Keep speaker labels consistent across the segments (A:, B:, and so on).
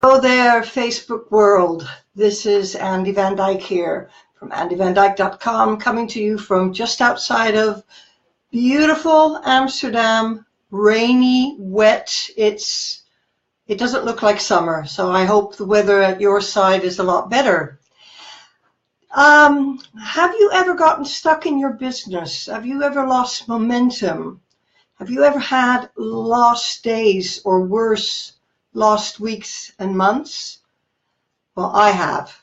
A: Hello there, Facebook world. This is Andy Van Dyke here from andyvandyke.com, coming to you from just outside of beautiful Amsterdam. Rainy, wet. It doesn't look like summer, so I hope the weather at your side is a lot better. Have you ever gotten stuck in your business? Have you ever lost momentum? Have you ever had lost days, or worse, lost weeks and months? Well, I have.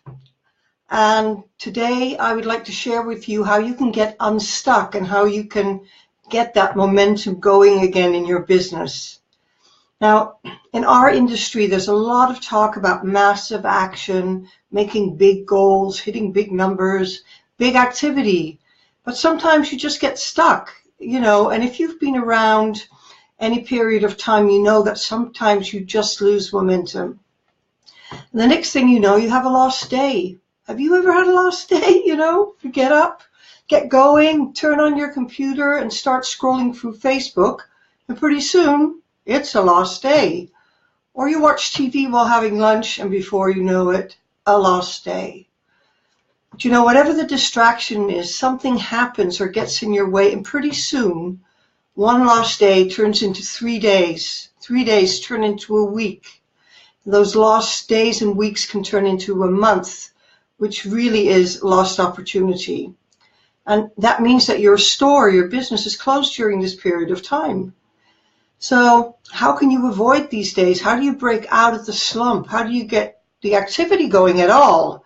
A: And today I would like to share with you how you can get unstuck and how you can get that momentum going again in your business. Now, in our industry, there's a lot of talk about massive action, making big goals, hitting big numbers, big activity. But sometimes you just get stuck, and if you've been around any period of time, you know that sometimes you just lose momentum. And the next thing you know, you have a lost day. Have you ever had a lost day? You get up, get going, turn on your computer and start scrolling through Facebook, and pretty soon it's a lost day. Or you watch TV while having lunch, and before you know it, a lost day. But whatever the distraction is, something happens or gets in your way, and pretty soon one lost day turns into 3 days. 3 days turn into a week. Those lost days and weeks can turn into a month, which really is lost opportunity. And that means that your store, your business is closed during this period of time. So how can you avoid these days? How do you break out of the slump? How do you get the activity going at all?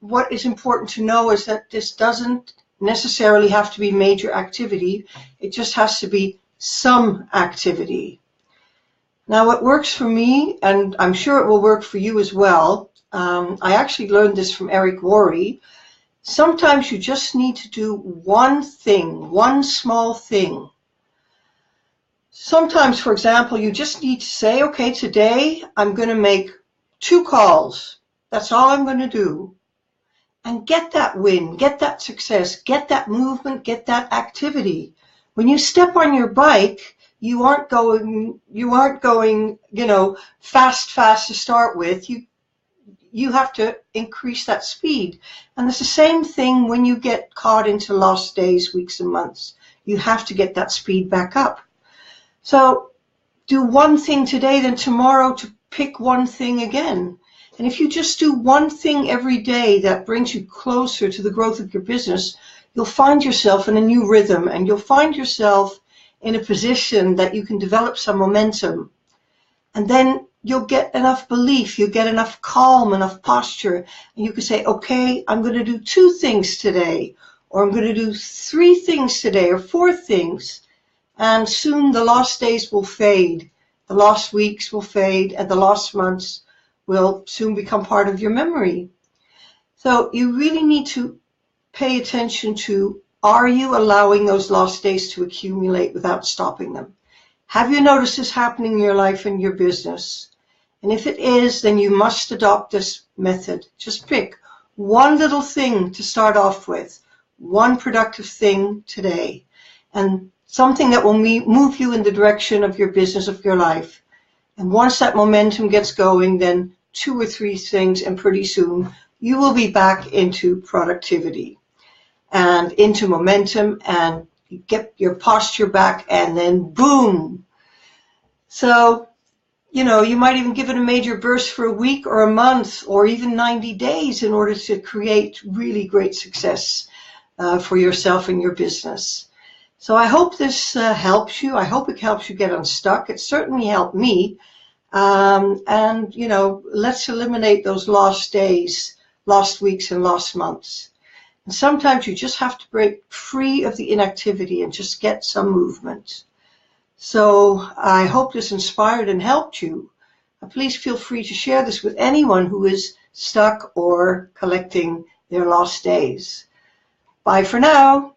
A: What is important to know is that this doesn't necessarily have to be major activity. It just has to be some activity. Now, what works for me, and I'm sure it will work for you as well, I actually learned this from Eric Worre. Sometimes you just need to do one thing, one small thing. Sometimes, for example, you just need to say, okay, today I'm going to make 2 calls. That's all I'm going to do. And get that win, get that success, get that movement, get that activity. When you step on your bike, you aren't going, fast to start with. You have to increase that speed. And it's the same thing when you get caught into lost days, weeks, and months. You have to get that speed back up. So do one thing today, then tomorrow to pick one thing again. And if you just do one thing every day that brings you closer to the growth of your business, you'll find yourself in a new rhythm, and you'll find yourself in a position that you can develop some momentum. And then you'll get enough belief, you'll get enough calm, enough posture, and you can say, okay, I'm going to do 2 things today, or I'm going to do 3 things today, or 4 things. And soon the lost days will fade, the lost weeks will fade, and the lost months will soon become part of your memory. So you really need to pay attention to, are you allowing those lost days to accumulate without stopping them? Have you noticed this happening in your life and your business? And if it is, then you must adopt this method. Just pick one little thing to start off with, one productive thing today, and something that will move you in the direction of your business, of your life. And once that momentum gets going, then 2 or 3 things, and pretty soon you will be back into productivity and into momentum, and you get your posture back, and then boom. So, you might even give it a major burst for a week or a month or even 90 days in order to create really great success for yourself and your business. So I hope this helps you. I hope it helps you get unstuck. It certainly helped me. And let's eliminate those lost days, lost weeks, and lost months. And sometimes you just have to break free of the inactivity and just get some movement. So I hope this inspired and helped you. Please feel free to share this with anyone who is stuck or collecting their lost days. Bye for now.